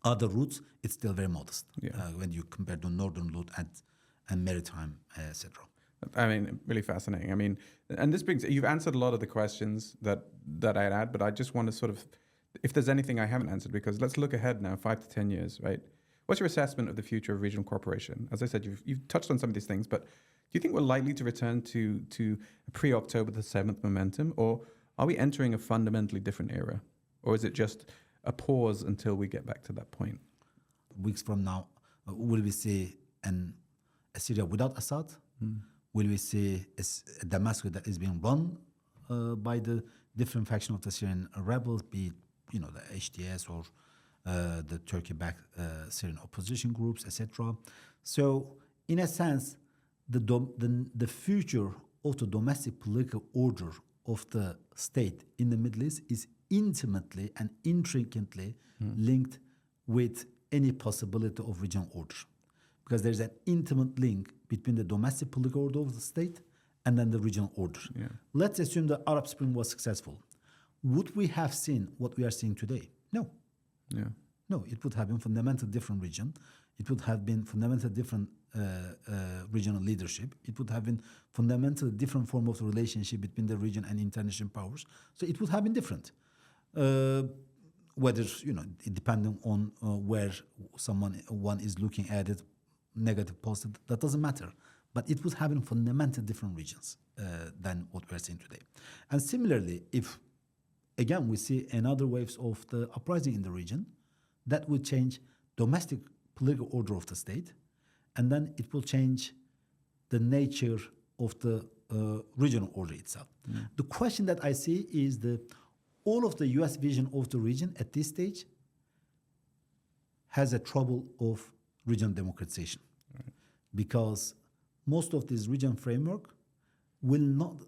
[SPEAKER 2] other routes, it's still very modest. When you compare the northern route and maritime, etc.
[SPEAKER 1] I mean, really fascinating. I mean, and this brings, you've answered a lot of the questions that I'd had, but I just want to sort of, if there's anything I haven't answered, because let's look ahead now, 5 to 10 years, right? What's your assessment of the future of regional cooperation? As I said, you've touched on some of these things, but do you think we're likely to return to pre-October the 7th momentum, or are we entering a fundamentally different era? Or is it just a pause until we get back to that point?
[SPEAKER 2] Weeks from now, will we see a Syria without Assad? Will we see a Damascus that is being run by the different faction of the Syrian rebels, be it, the HTS or the Turkey-backed Syrian opposition groups, etc.? So, in a sense, the future of the domestic political order of the state in the Middle East is intimately and intricately linked with any possibility of regional order, because there's an intimate link between the domestic political order of the state and then the regional order.
[SPEAKER 1] Yeah.
[SPEAKER 2] Let's assume the Arab Spring was successful. Would we have seen what we are seeing today? No.
[SPEAKER 1] Yeah.
[SPEAKER 2] No, it would have been fundamentally different region. It would have been fundamentally different regional leadership. It would have been fundamentally different form of relationship between the region and international powers. So it would have been different. Whether, depending on where one is looking at it, negative, positive, that doesn't matter. But it would have been fundamentally different regions than what we're seeing today. And similarly, if, again, we see another waves of the uprising in the region, that would change domestic political order of the state, and then it will change the nature of the regional order itself. The question that I see is all of the U.S. vision of the region at this stage has a trouble of regional democratization, because most of this region framework will not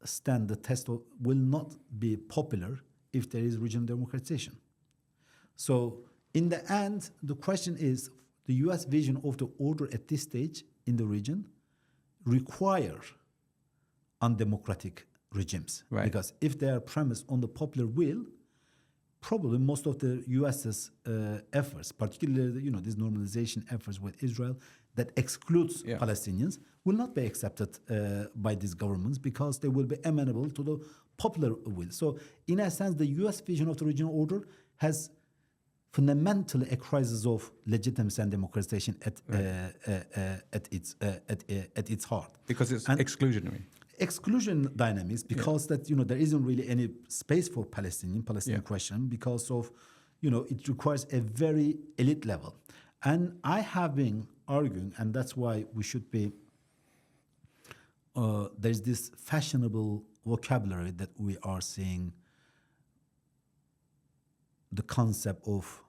[SPEAKER 2] stand the test of, will not be popular if there is regional democratization. So in the end, the question is, the U.S. vision of the order at this stage in the region require undemocratic regimes.
[SPEAKER 1] Right.
[SPEAKER 2] Because if they are premised on the popular will, probably most of the U.S.'s efforts, particularly these normalization efforts with Israel that excludes Palestinians, will not be accepted by these governments because they will be amenable to the popular will. So in a sense, the U.S. vision of the regional order has fundamentally a crisis of legitimacy and democratization at its heart.
[SPEAKER 1] Because it's exclusionary.
[SPEAKER 2] Exclusion dynamics, because that there isn't really any space for Palestinian question, because of it requires a very elite level. And I have been arguing, and that's why we should be there's this fashionable vocabulary that we are seeing, the concept of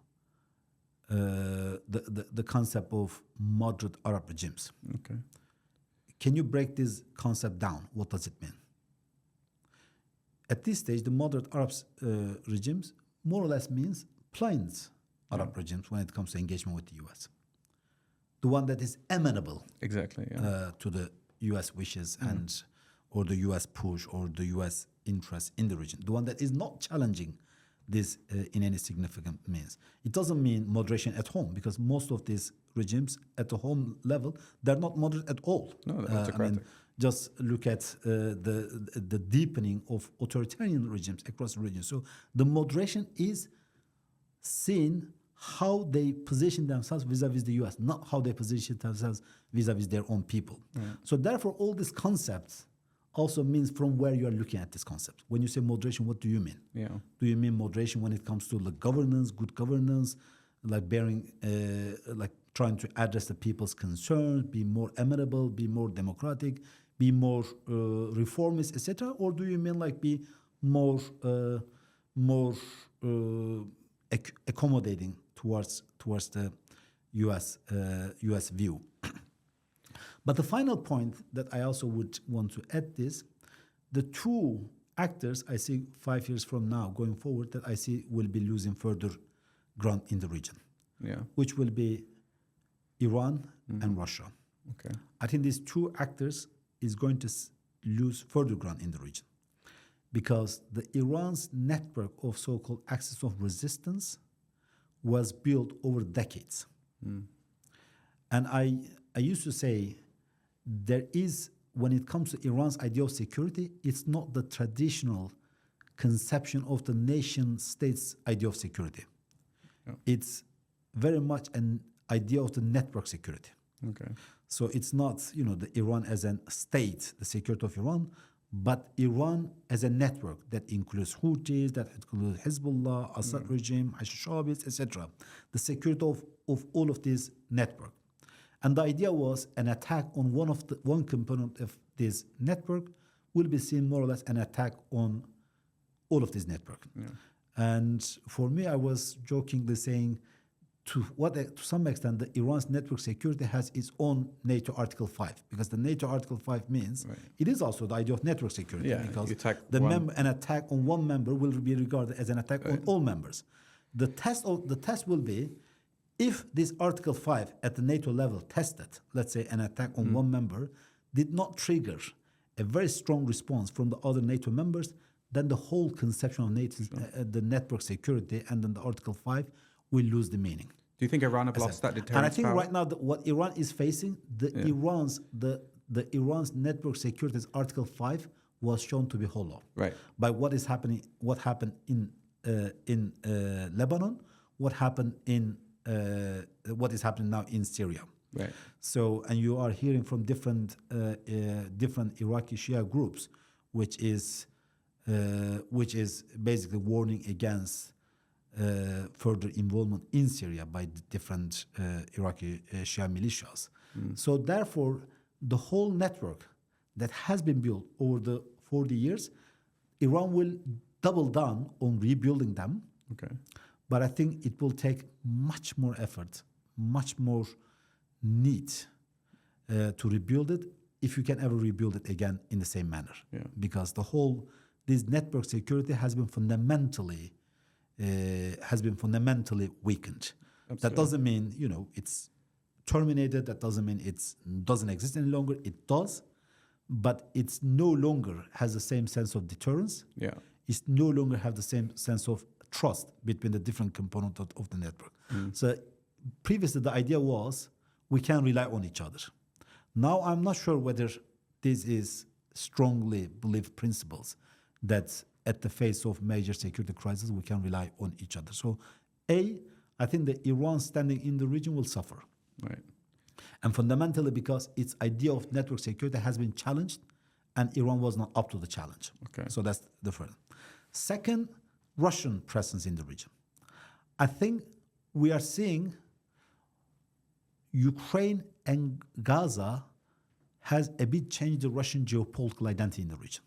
[SPEAKER 2] the concept of moderate Arab regimes.
[SPEAKER 1] Okay.
[SPEAKER 2] Can you break this concept down? What does it mean? At this stage, the moderate Arab regimes more or less means plains Arab regimes when it comes to engagement with the U.S. The one that is amenable
[SPEAKER 1] Exactly.
[SPEAKER 2] to the U.S. wishes and or the U.S. push or the U.S. interest in the region. The one that is not challenging this in any significant means. It doesn't mean moderation at home, because most of these regimes at the home level, they're not moderate at all.
[SPEAKER 1] No, they're autocratic.
[SPEAKER 2] Just look at the deepening of authoritarian regimes across the region. So the moderation is seen how they position themselves vis-a-vis the U.S., not how they position themselves vis-a-vis their own people. So therefore, all these concepts also means from where you are looking at this concept. When you say moderation, what do you mean? Do you mean moderation when it comes to the governance, good governance, like trying to address the people's concerns, be more amenable, be more democratic, be more reformist, etc.? Or do you mean like be more accommodating towards the U.S. view? But the final point that I also would want to add is the two actors I see 5 years from now going forward that I see will be losing further ground in the region, which will be Iran and Russia.
[SPEAKER 1] Okay.
[SPEAKER 2] I think these two actors is going to lose further ground in the region, because the Iran's network of so-called axis of resistance was built over decades. And I used to say, there is, when it comes to Iran's idea of security, it's not the traditional conception of the nation state's idea of security. It's very much an idea of the network security.
[SPEAKER 1] Okay.
[SPEAKER 2] So it's not, the Iran as a state, the security of Iran, but Iran as a network that includes Houthis, that includes Hezbollah, Assad regime, Hashashabis, etc. The security of all of this network. And the idea was an attack on one component of this network will be seen more or less an attack on all of this network.
[SPEAKER 1] Yeah.
[SPEAKER 2] And for me, I was jokingly saying, to some extent, the Iran's network security has its own NATO Article 5, because the NATO Article 5 means it is also the idea of network security,
[SPEAKER 1] Yeah,
[SPEAKER 2] because
[SPEAKER 1] you attack
[SPEAKER 2] an attack on one member will be regarded as an attack on all members. The test will be, if this Article 5 at the NATO level tested, let's say, an attack on one member, did not trigger a very strong response from the other NATO members, then the whole conception of NATO, the network security, and then the Article 5 will lose the meaning.
[SPEAKER 1] Do you think Iran have lost that deterrence
[SPEAKER 2] And I think
[SPEAKER 1] power?
[SPEAKER 2] right now what Iran is facing, Iran's network security's Article 5 was shown to be hollow.
[SPEAKER 1] Right.
[SPEAKER 2] By what happened in Lebanon, what is happening now in Syria.
[SPEAKER 1] Right.
[SPEAKER 2] So, and you are hearing from different Iraqi Shia groups, which is basically warning against further involvement in Syria by the different Iraqi Shia militias. So therefore, the whole network that has been built over the 40 years, Iran will double down on rebuilding them.
[SPEAKER 1] Okay.
[SPEAKER 2] But I think it will take much more effort, much more need to rebuild it, if you can ever rebuild it again in the same manner.
[SPEAKER 1] Yeah.
[SPEAKER 2] Because this network security has been fundamentally weakened.
[SPEAKER 1] Absolutely.
[SPEAKER 2] That doesn't mean it's terminated. That doesn't mean it doesn't exist any longer. It does, but it's no longer has the same sense of deterrence.
[SPEAKER 1] Yeah.
[SPEAKER 2] It's no longer have the same sense of trust between the different components of the network. So previously the idea was we can rely on each other. Now I'm not sure whether this is strongly believed principles that at the face of major security crisis we can rely on each other. So I think the Iran standing in the region will suffer.
[SPEAKER 1] Right.
[SPEAKER 2] And fundamentally because its idea of network security has been challenged and Iran was not up to the challenge.
[SPEAKER 1] Okay.
[SPEAKER 2] So that's the first. Second, Russian presence in the region. I think we are seeing Ukraine and Gaza has a bit changed the Russian geopolitical identity in the region.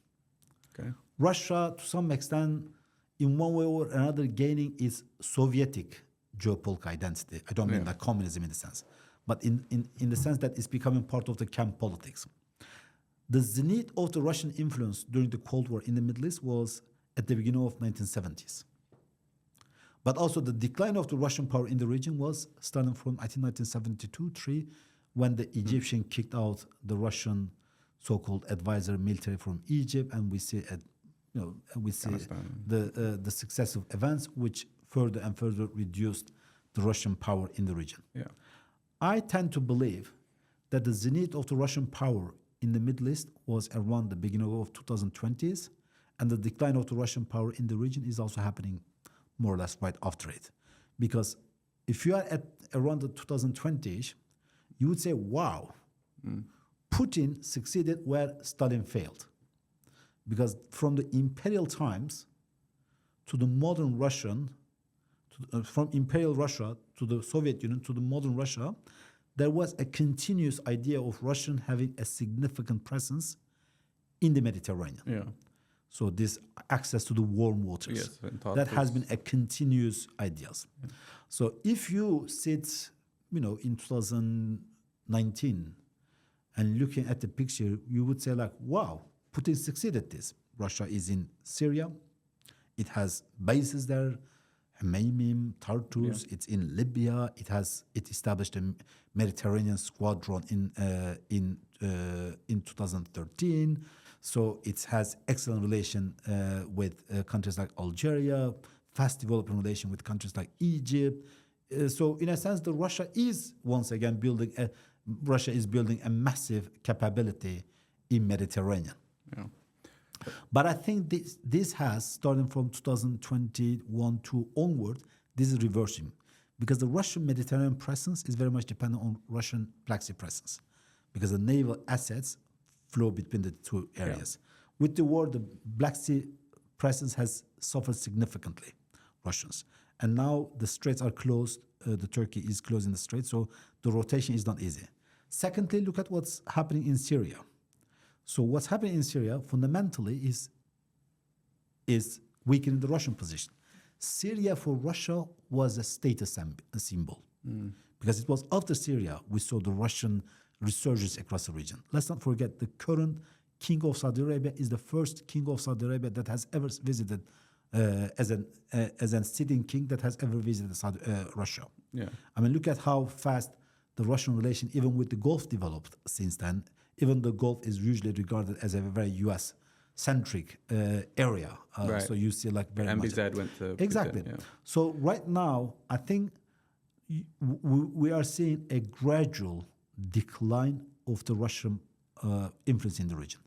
[SPEAKER 1] Okay.
[SPEAKER 2] Russia, to some extent, in one way or another, gaining its Sovietic geopolitical identity. I don't mean like communism in the sense, but in the sense that it's becoming part of the camp politics. The zenith of the Russian influence during the Cold War in the Middle East was at the beginning of 1970s. But also the decline of the Russian power in the region was starting from, I think, 1972-3, when the Egyptian kicked out the Russian so-called advisor military from Egypt, and we see the successive events which further and further reduced the Russian power in the region.
[SPEAKER 1] Yeah.
[SPEAKER 2] I tend to believe that the zenith of the Russian power in the Middle East was around the beginning of 2020s, and the decline of the Russian power in the region is also happening more or less right after it. Because if you are at around the 2020s, you would say, wow, Putin succeeded where Stalin failed. Because from the imperial times to the modern Russian, from imperial Russia to the Soviet Union to the modern Russia, there was a continuous idea of Russian having a significant presence in the Mediterranean.
[SPEAKER 1] Yeah.
[SPEAKER 2] So this access to the warm waters,
[SPEAKER 1] Yes,
[SPEAKER 2] that has been a continuous idea. Yeah. So if you sit, in 2019 and looking at the picture, you would say like, wow, Putin succeeded this. Russia is in Syria. It has bases there, Hmeimim, Tartus. It's in Libya. It established a Mediterranean squadron in 2013. So it has excellent relation with countries like Algeria, fast developing relation with countries like Egypt. So in a sense, Russia is once again building a massive capability in Mediterranean.
[SPEAKER 1] Yeah.
[SPEAKER 2] But I think this has, starting from 2021 to onward, this is reversing. Because the Russian Mediterranean presence is very much dependent on Russian Black Sea presence. Because the naval assets flow between the two areas. Yeah. With the war, the Black Sea presence has suffered significantly, Russians. And now the straits are closed, the Turkey is closing the straits, so the rotation is not easy. Secondly, look at what's happening in Syria. So what's happening in Syria fundamentally is weakening the Russian position. Syria for Russia was a status symbol because it was after Syria we saw the Russian resurgence across the region. Let's not forget the current king of Saudi Arabia is the first king of Saudi Arabia that has ever visited as a sitting king that has ever visited Russia.
[SPEAKER 1] Yeah.
[SPEAKER 2] I mean, look at how fast the Russian relation, even with the Gulf, developed since then. Even the Gulf is usually regarded as a very U.S.-centric area.
[SPEAKER 1] Right.
[SPEAKER 2] So you see like very much.
[SPEAKER 1] MBZ went to
[SPEAKER 2] Exactly.
[SPEAKER 1] Putin, yeah.
[SPEAKER 2] So right now, I think we are seeing a gradual decline of the Russian influence in the region.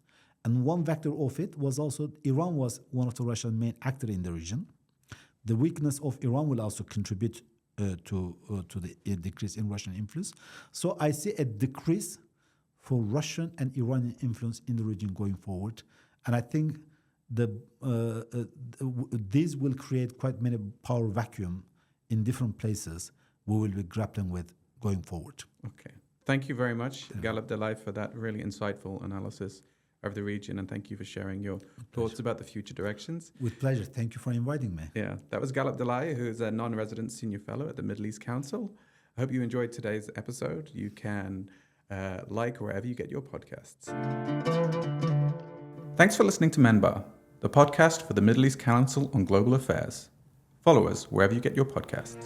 [SPEAKER 2] And one vector of it was also Iran was one of the Russian main actors in the region. The weakness of Iran will also contribute to the decrease in Russian influence. So I see a decrease for Russian and Iranian influence in the region going forward. And I think these will create quite many power vacuum in different places we will be grappling with going forward.
[SPEAKER 1] Okay. Thank you very much, Galip Dalay, for that really insightful analysis of the region, and thank you for sharing your thoughts about the future directions.
[SPEAKER 2] With pleasure. Thank you for inviting me.
[SPEAKER 1] Yeah, that was Galip Dalay, who is a non-resident senior fellow at the Middle East Council. I hope you enjoyed today's episode. You can like wherever you get your podcasts. Thanks for listening to MEnbar, the podcast for the Middle East Council on Global Affairs. Follow us wherever you get your podcasts.